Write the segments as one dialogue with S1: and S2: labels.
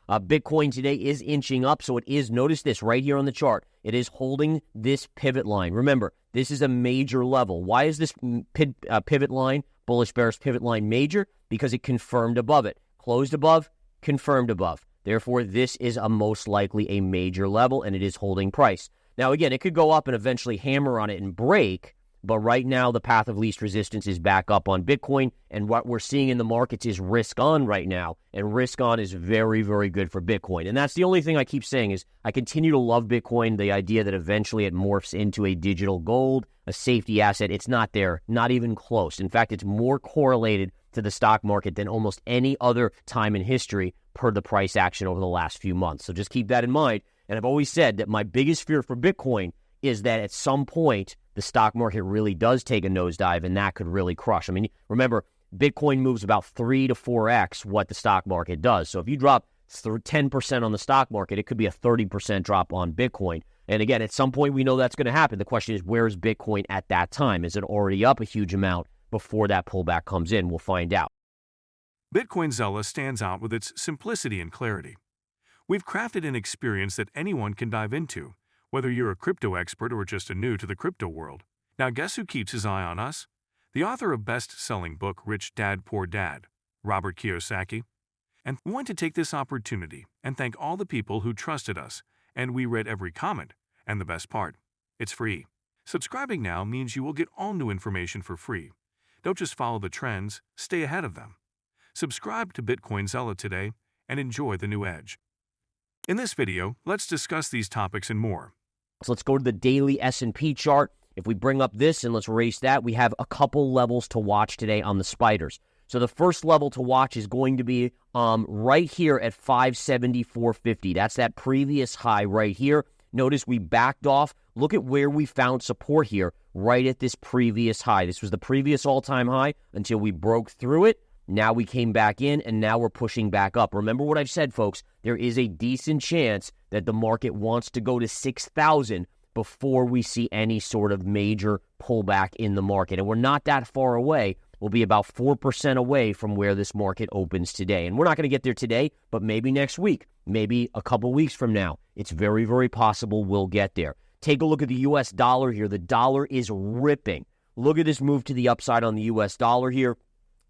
S1: Bitcoin today is inching up, so it is, notice this right here on the chart, it is holding this pivot line. Remember, this is a major level. Why is this pivot line, bullish bearish pivot line, major? Because it confirmed above it. Closed above, confirmed above. Therefore, this is a most likely a major level, and it is holding price. Now, again, it could go up and eventually hammer on it and break, but right now the path of least resistance is back up on Bitcoin, and what we're seeing in the markets is risk on right now, and risk on is very, very good for Bitcoin. And that's the only thing I keep saying is I continue to love Bitcoin, the idea that eventually it morphs into a digital gold, a safety asset. It's not there, not even close. In fact, it's more correlated to the stock market than almost any other time in history per the price action over the last few months. So just keep that in mind. And I've always said that my biggest fear for Bitcoin is that at some point the stock market really does take a nosedive, and that could really crush. I mean, remember, Bitcoin moves about 3 to 4x what the stock market does. So if you drop 10% on the stock market, it could be a 30% drop on Bitcoin. And again, at some point we know that's going to happen. The question is, where is Bitcoin at that time? Is it already up a huge amount before that pullback comes in? We'll find out.
S2: Bitcoin Zella stands out with its simplicity and clarity. We've crafted an experience that anyone can dive into, whether you're a crypto expert or just a new to the crypto world. Now, guess who keeps his eye on us? The author of best-selling book Rich Dad, Poor Dad, Robert Kiyosaki. And we want to take this opportunity and thank all the people who trusted us, and we read every comment. And the best part, it's free. Subscribing now means you will get all new information for free. Don't just follow the trends, stay ahead of them. Subscribe to Bitcoin Zella today and enjoy the new edge. In this video, let's discuss these topics and more.
S1: So let's go to the daily S&P chart. If we bring up this and let's erase that, we have a couple levels to watch today on the spiders. So the first level to watch is going to be right here at 574.50. That's that previous high right here. Notice we backed off. Look at where we found support here, right at this previous high. This was the previous all-time high until we broke through it. Now we came back in, and now we're pushing back up. Remember what I've said, folks. There is a decent chance that the market wants to go to 6,000 before we see any sort of major pullback in the market. And we're not that far away. We'll be about 4% away from where this market opens today. And we're not going to get there today, but maybe next week, maybe a couple weeks from now. It's very, very possible we'll get there. Take a look at the U.S. dollar here. The dollar is ripping. Look at this move to the upside on the U.S. dollar here.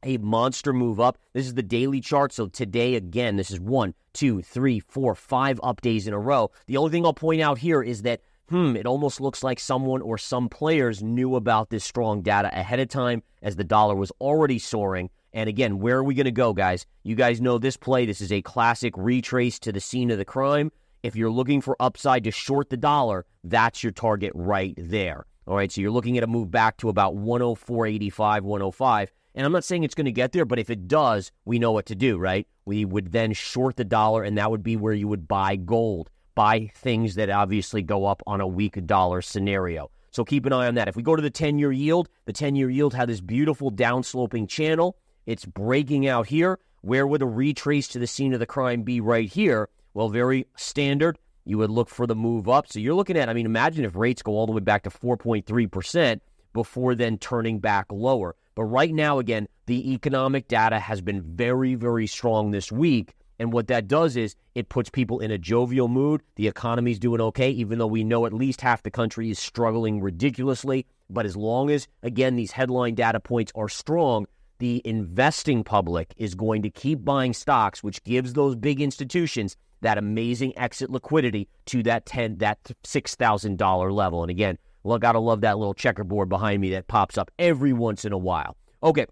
S1: A monster move up. This is the daily chart. So today, again, this is 1, 2, 3, 4, 5 up days in a row. The only thing I'll point out here is that, it almost looks like someone or some players knew about this strong data ahead of time as the dollar was already soaring. And again, where are we going to go, guys? You guys know this play. This is a classic retrace to the scene of the crime. If you're looking for upside to short the dollar, that's your target right there. All right, so you're looking at a move back to about 104.85, 105. And I'm not saying it's going to get there, but if it does, we know what to do, right? We would then short the dollar, and that would be where you would buy gold, buy things that obviously go up on a weak dollar scenario. So keep an eye on that. If we go to the 10-year yield, the 10-year yield had this beautiful downsloping channel. It's breaking out here. Where would a retrace to the scene of the crime be right here? Well, very standard. You would look for the move up. So you're looking at, imagine if rates go all the way back to 4.3% before then turning back lower. But right now, again, the economic data has been very, very strong this week. And what that does is it puts people in a jovial mood. The economy's doing okay, even though we know at least half the country is struggling ridiculously. But as long as, again, these headline data points are strong, the investing public is going to keep buying stocks, which gives those big institutions that amazing exit liquidity to that $6,000 level. And again, gotta love that little checkerboard behind me that pops up every once in a while. Okay,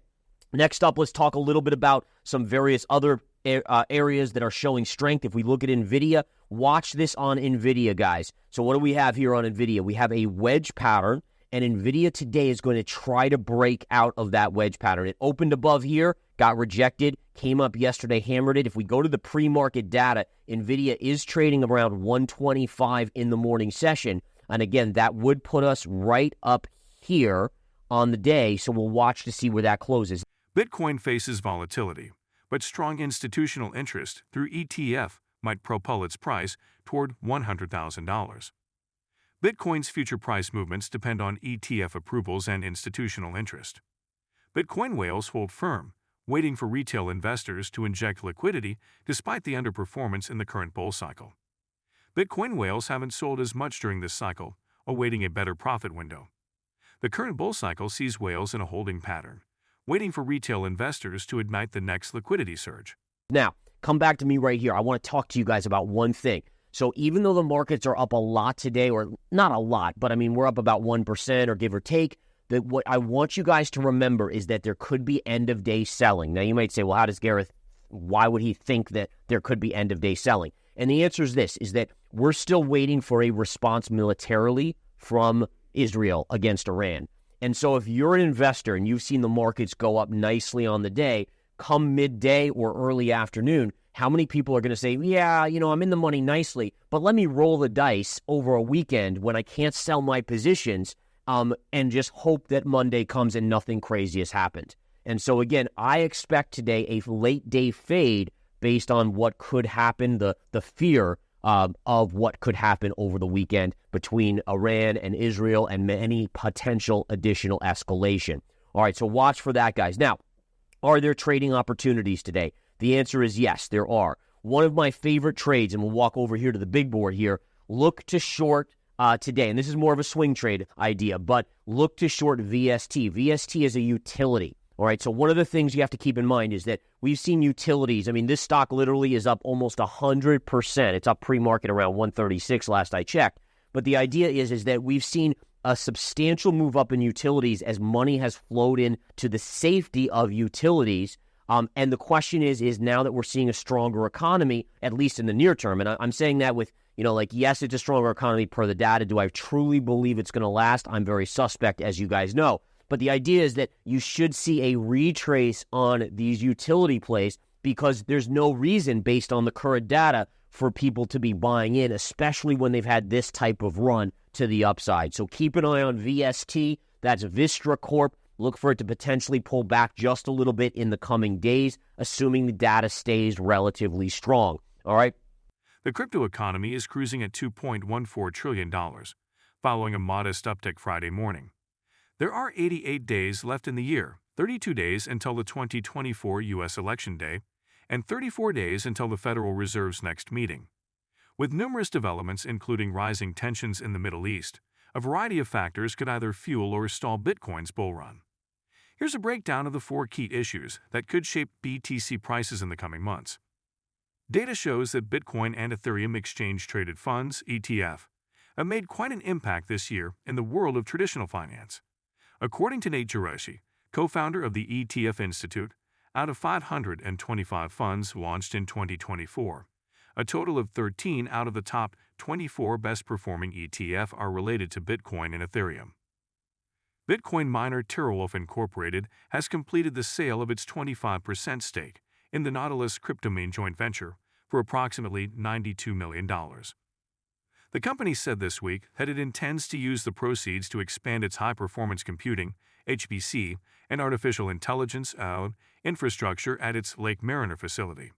S1: next up, let's talk a little bit about some various other areas that are showing strength. If we look at NVIDIA, watch this on NVIDIA, guys. So what do we have here on NVIDIA? We have a wedge pattern, and NVIDIA today is going to try to break out of that wedge pattern. It opened above here, got rejected, came up yesterday, hammered it. If we go to the pre-market data, NVIDIA is trading around 125 in the morning session. And again, that would put us right up here on the day, so we'll watch to see where that closes.
S2: Bitcoin faces volatility, but strong institutional interest through ETF might propel its price toward $100,000. Bitcoin's future price movements depend on ETF approvals and institutional interest. Bitcoin whales hold firm, waiting for retail investors to inject liquidity despite the underperformance in the current bull cycle. Bitcoin whales haven't sold as much during this cycle, awaiting a better profit window. The current bull cycle sees whales in a holding pattern, waiting for retail investors to ignite the next liquidity surge.
S1: Now, come back to me right here. I want to talk to you guys about one thing. So even though the markets are up a lot today, or not a lot, but I mean, we're up about 1% or give or take, that what I want you guys to remember is that there could be end-of-day selling. Now, you might say, well, how does Gareth, why would he think that there could be end-of-day selling? And the answer is this, is that we're still waiting for a response militarily from Israel against Iran. And so if you're an investor and you've seen the markets go up nicely on the day, come midday or early afternoon, how many people are going to say, yeah, I'm in the money nicely, but let me roll the dice over a weekend when I can't sell my positions and just hope that Monday comes and nothing crazy has happened. And so again, I expect today a late day fade based on what could happen, the fear of what could happen over the weekend between Iran and Israel and any potential additional escalation. All right, so watch for that, guys. Now, are there trading opportunities today? The answer is yes, there are. One of my favorite trades, and we'll walk over here to the big board here, look to short today, and this is more of a swing trade idea, but look to short VST. VST is a utility. All right, so one of the things you have to keep in mind is that we've seen utilities. I mean, this stock literally is up almost 100%. It's up pre-market around 136 last I checked. But the idea is that we've seen a substantial move up in utilities as money has flowed in to the safety of utilities. And the question is now that we're seeing a stronger economy, at least in the near term, and I'm saying that with, yes, it's a stronger economy per the data. Do I truly believe it's going to last? I'm very suspect, as you guys know. But the idea is that you should see a retrace on these utility plays because there's no reason based on the current data for people to be buying in, especially when they've had this type of run to the upside. So keep an eye on VST. That's Vistra Corp. Look for it to potentially pull back just a little bit in the coming days, assuming the data stays relatively strong. All right?
S2: The crypto economy is cruising at $2.14 trillion, following a modest uptick Friday morning. There are 88 days left in the year, 32 days until the 2024 U.S. Election Day, and 34 days until the Federal Reserve's next meeting. With numerous developments including rising tensions in the Middle East, a variety of factors could either fuel or stall Bitcoin's bull run. Here's a breakdown of the 4 key issues that could shape BTC prices in the coming months. Data shows that Bitcoin and Ethereum exchange-traded funds, ETF, have made quite an impact this year in the world of traditional finance. According to Nate Jaroshi, co-founder of the ETF Institute, out of 525 funds launched in 2024, a total of 13 out of the top 24 best-performing ETF are related to Bitcoin and Ethereum. Bitcoin miner TeraWulf Incorporated has completed the sale of its 25% stake in the Nautilus Cryptomine joint venture for approximately $92 million. The company said this week that it intends to use the proceeds to expand its high-performance computing, HPC, and artificial intelligence infrastructure at its Lake Mariner facility.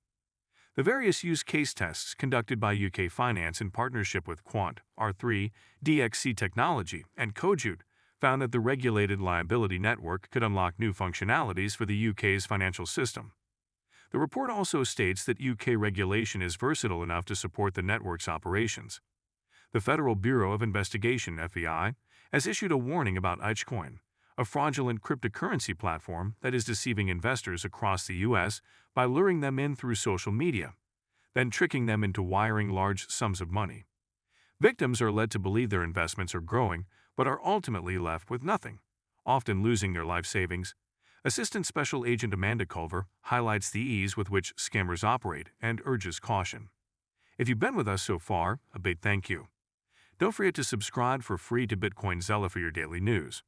S2: The various use case tests conducted by UK Finance in partnership with Quant, R3, DXC Technology, and Coadjute found that the regulated liability network could unlock new functionalities for the UK's financial system. The report also states that UK regulation is versatile enough to support the network's operations. The Federal Bureau of Investigation, FBI, has issued a warning about Ichcoin, a fraudulent cryptocurrency platform that is deceiving investors across the U.S. by luring them in through social media, then tricking them into wiring large sums of money. Victims are led to believe their investments are growing, but are ultimately left with nothing, often losing their life savings. Assistant Special Agent Amanda Culver highlights the ease with which scammers operate and urges caution. If you've been with us so far, a big thank you. Don't forget to subscribe for free to Bitcoin Zella for your daily news.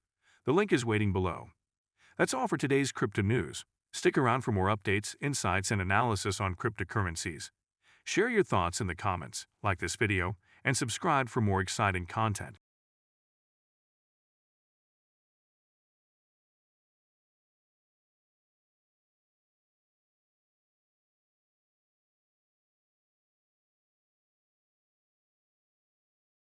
S2: The link is waiting below. That's all for today's crypto news. Stick around for more updates, insights, and analysis on cryptocurrencies. Share your thoughts in the comments, like this video, and subscribe for more exciting content.